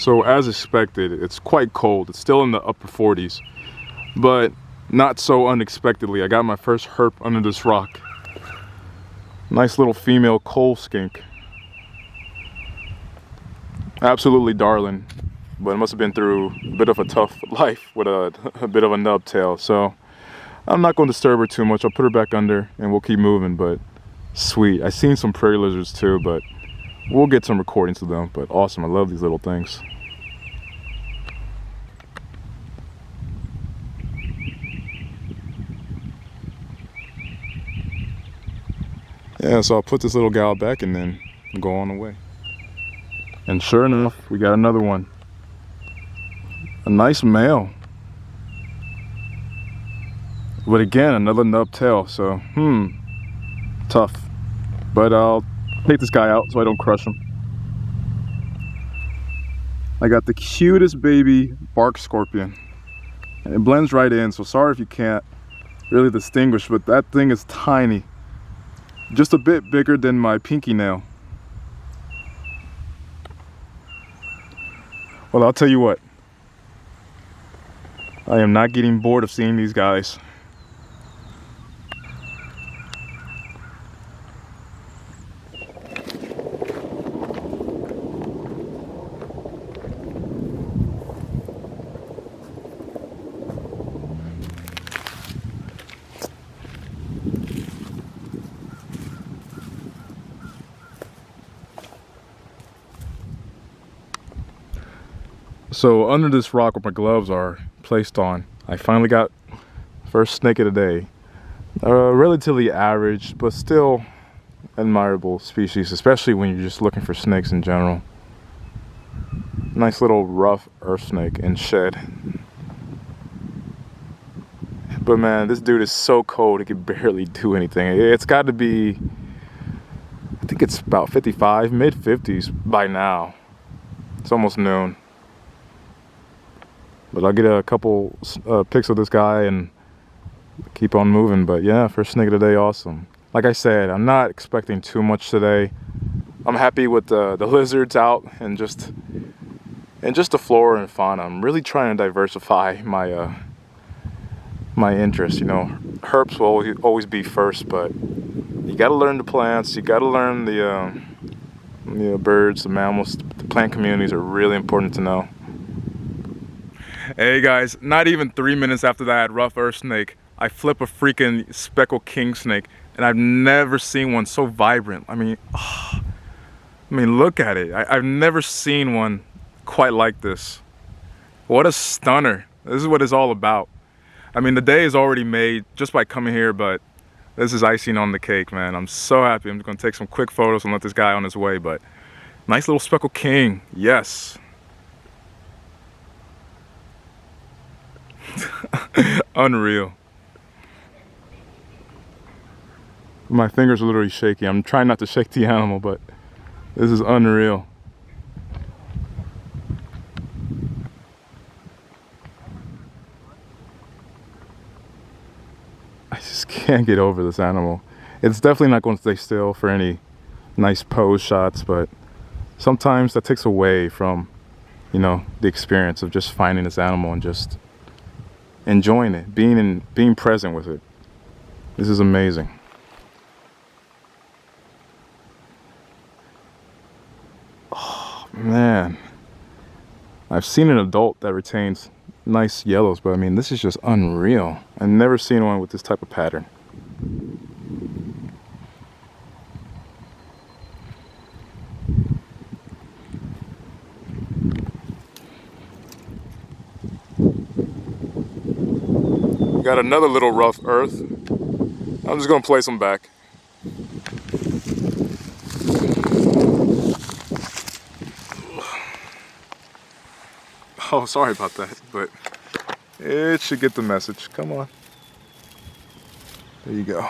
So as expected, it's quite cold. It's still in the upper 40s, but not so unexpectedly. I got my first herp under this rock. Nice little female coal skink. Absolutely darling, but it must have been through a bit of a tough life with a bit of a nub tail. So I'm not going to disturb her too much. I'll put her back under and we'll keep moving, but sweet. I've seen some prairie lizards too, but we'll get some recordings of them. But awesome, I love these little things. Yeah, so I'll put this little gal back and then go on the way. And sure enough, we got another one. A nice male. But again, another nub tail, so tough. But I'll take this guy out so I don't crush him. I got the cutest baby bark scorpion. And it blends right in, so sorry if you can't really distinguish, but that thing is tiny. Just a bit bigger than my pinky nail. Well, I'll tell you what. I am not getting bored of seeing these guys. So under this rock where my gloves are placed on, I finally got first snake of the day. Relatively average, but still admirable species, especially when you're just looking for snakes in general. Nice little rough earth snake and shed. But man, this dude is so cold, he can barely do anything. It's got to be, I think it's about 55, mid 50s by now. It's almost noon. But I'll get a couple pics of this guy and keep on moving. But yeah, first snake of the day, awesome. Like I said, I'm not expecting too much today. I'm happy with the lizards out and just the flora and fauna. I'm really trying to diversify my my interest. You know, herps will always be first, but you got to learn the plants. You got to learn the birds, the mammals. The plant communities are really important to know. Hey guys, not even 3 minutes after that rough earth snake, I flip a freaking speckled king snake, and I've never seen one so vibrant. I mean, look at it. I've never seen one quite like this. What a stunner. This is what it's all about. I mean, the day is already made just by coming here, but this is icing on the cake, man. I'm so happy. I'm gonna take some quick photos and let this guy on his way, but nice little speckled king, yes. Unreal. My fingers are literally shaking. I'm trying not to shake the animal, but this is unreal. I just can't get over this animal. It's definitely not going to stay still for any nice pose shots, but sometimes that takes away from, you know, the experience of just finding this animal and just enjoying it, being present with it. This is amazing. Oh man, I've seen an adult that retains nice yellows, but I mean, this is just unreal. I've never seen one with this type of pattern. Got another little rough earth. I'm just gonna place them back. Oh, sorry about that, but it should get the message. Come on. There you go.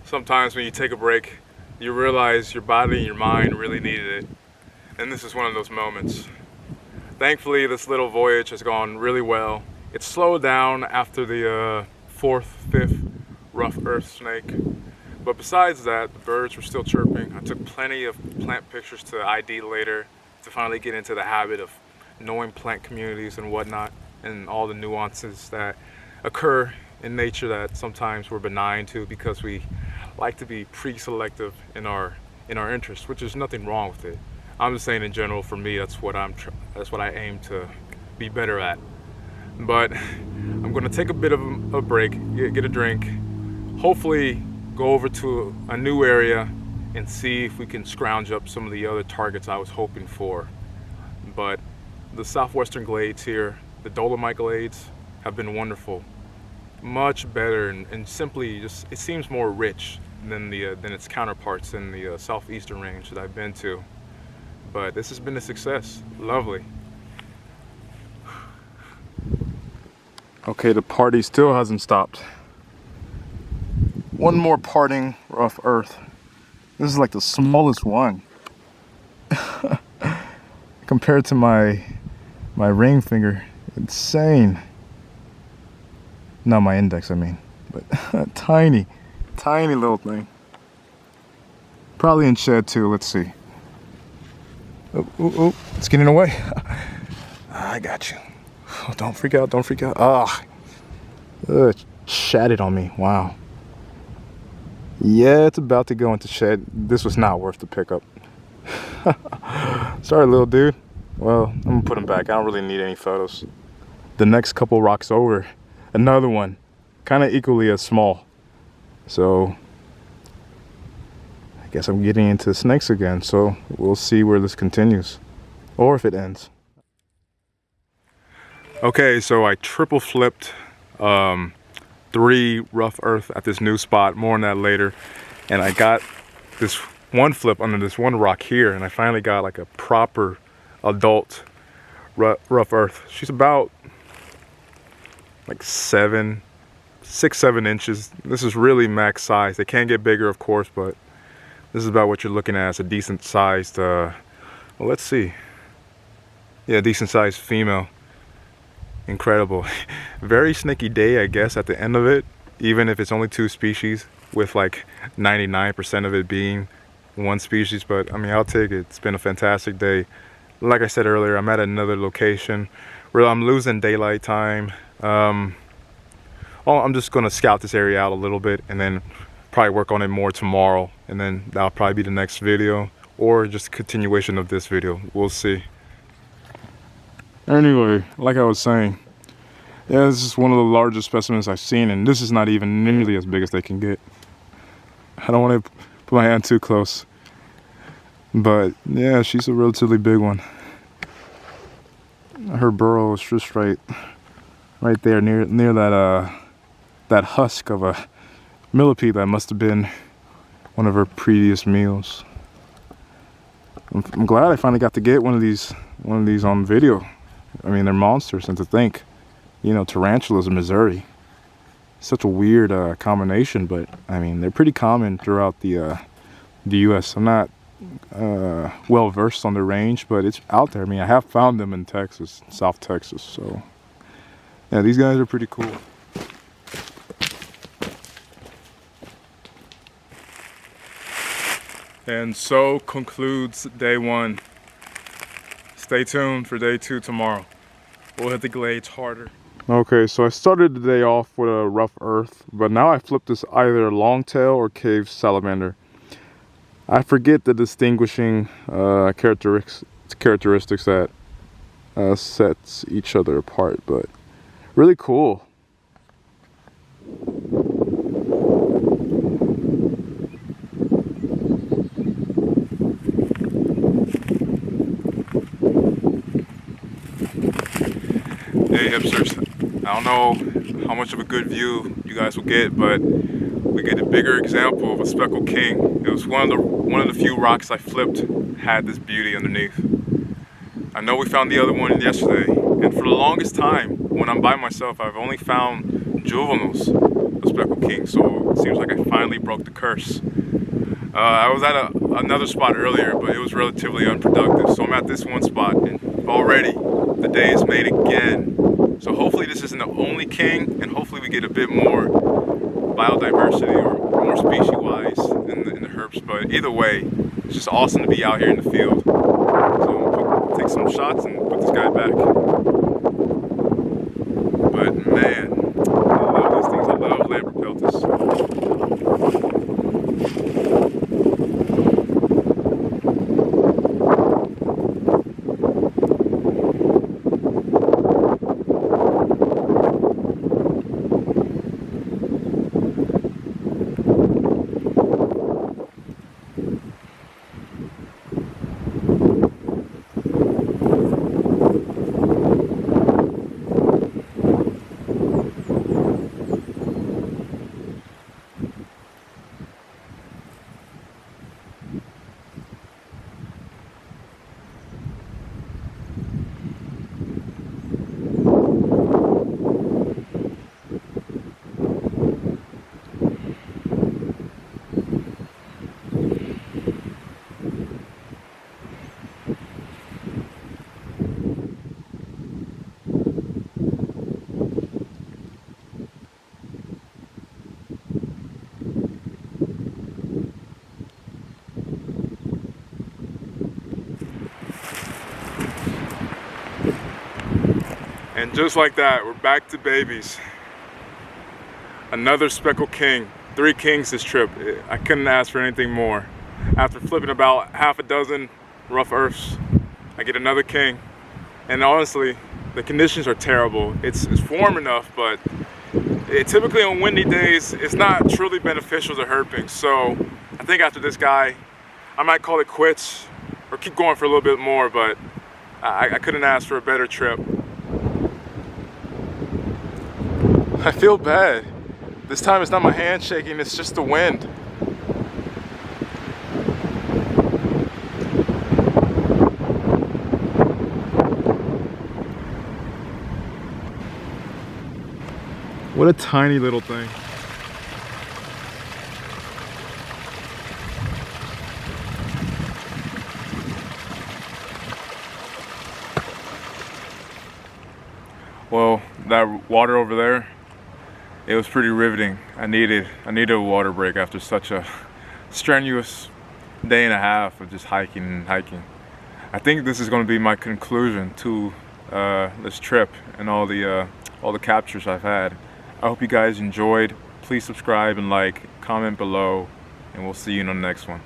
Sometimes when you take a break, you realize your body and your mind really needed it. And this is one of those moments. Thankfully, this little voyage has gone really well. It slowed down after the 4th, 5th rough earth snake. But besides that, the birds were still chirping. I took plenty of plant pictures to ID later to finally get into the habit of knowing plant communities and whatnot, and all the nuances that occur in nature that sometimes we're benign to because we like to be pre-selective in our interests, which is nothing wrong with it. I'm just saying in general, for me, that's what I aim to be better at. But I'm gonna take a bit of a break, get a drink, hopefully go over to a new area and see if we can scrounge up some of the other targets I was hoping for. But the southwestern glades here, the Dolomite glades, have been wonderful. Much better and simply just, it seems more rich than its counterparts in the southeastern range that I've been to. But this has been a success. Lovely. Okay, the party still hasn't stopped. One more parting rough earth. This is like the smallest one compared to my ring finger. Insane. Not my index, I mean, but tiny little thing. Probably in shed too. Let's see. Oh, it's getting away. I got you. Oh, don't freak out, don't freak out. It shattered on me. Wow. Yeah, it's about to go into shed. This was not worth the pickup. Sorry, little dude. Well, I'm gonna put him back. I don't really need any photos. The next couple rocks over, another one, kind of equally as small. So I guess I'm getting into snakes again. So we'll see where this continues, or if it ends. Okay, so I triple flipped 3 rough earth at this new spot. More on that later. And I got this one flip under this one rock here, and I finally got like a proper adult rough earth. She's about like 6-7 inches. This is really max size. They can get bigger, of course, but this is about what you're looking at as a decent sized well, let's see. Yeah, decent sized female. Incredible. Very snaky day, I guess, at the end of it, even if it's only 2 species, with like 99% of it being one species. But I mean, I'll take it. It's been a fantastic day. Like I said earlier, I'm at another location where I'm losing daylight time. I'm just gonna scout this area out a little bit and then probably work on it more tomorrow, and then that'll probably be the next video, or just a continuation of this video. We'll see. Anyway, like I was saying, yeah, this is one of the largest specimens I've seen, and this is not even nearly as big as they can get. I don't want to put my hand too close, but yeah, she's a relatively big one. Her burrow is just right there near that husk of a millipede that must have been one of her previous meals. I'm glad I finally got to get one of these on video. I mean, they're monsters, and to think, you know, tarantulas in Missouri. Such a weird combination, but I mean, they're pretty common throughout the U.S. I'm not well versed on the range, but it's out there. I mean, I have found them in Texas, South Texas. So yeah, these guys are pretty cool. And so concludes day 1. Stay tuned for day 2 tomorrow. We'll hit the glades harder. Okay, so I started the day off with a rough earth, but now I flipped this either longtail or cave salamander. I forget the distinguishing characteristics that sets each other apart, but really cool. Hey hipsters, I don't know how much of a good view you guys will get, but we get a bigger example of a speckled king. It was one of the few rocks I flipped had this beauty underneath. I know we found the other one yesterday, and for the longest time, when I'm by myself, I've only found juveniles of speckled king, so it seems like I finally broke the curse. I was at another spot earlier, but it was relatively unproductive, so I'm at this one spot, and already the day is made again. So hopefully this isn't the only king, and hopefully we get a bit more biodiversity or more species-wise in the herps. But either way, it's just awesome to be out here in the field. So take some shots and put this guy back. But man, I love these things. I love Lamberpeltis. And just like that, we're back to babies. Another speckled king. 3 kings this trip. I couldn't ask for anything more. After flipping about half a dozen rough earths, I get another king. And honestly, the conditions are terrible. It's warm enough, but typically on windy days, it's not truly beneficial to herping. So I think after this guy, I might call it quits or keep going for a little bit more, but I couldn't ask for a better trip. I feel bad. This time it's not my hand shaking, it's just the wind. What a tiny little thing. Well, that water over there, it was pretty riveting. I needed a water break after such a strenuous day and a half of just hiking and hiking. I think this is going to be my conclusion to this trip and all the captures I've had. I hope you guys enjoyed. Please subscribe and like, comment below, and we'll see you in the next one.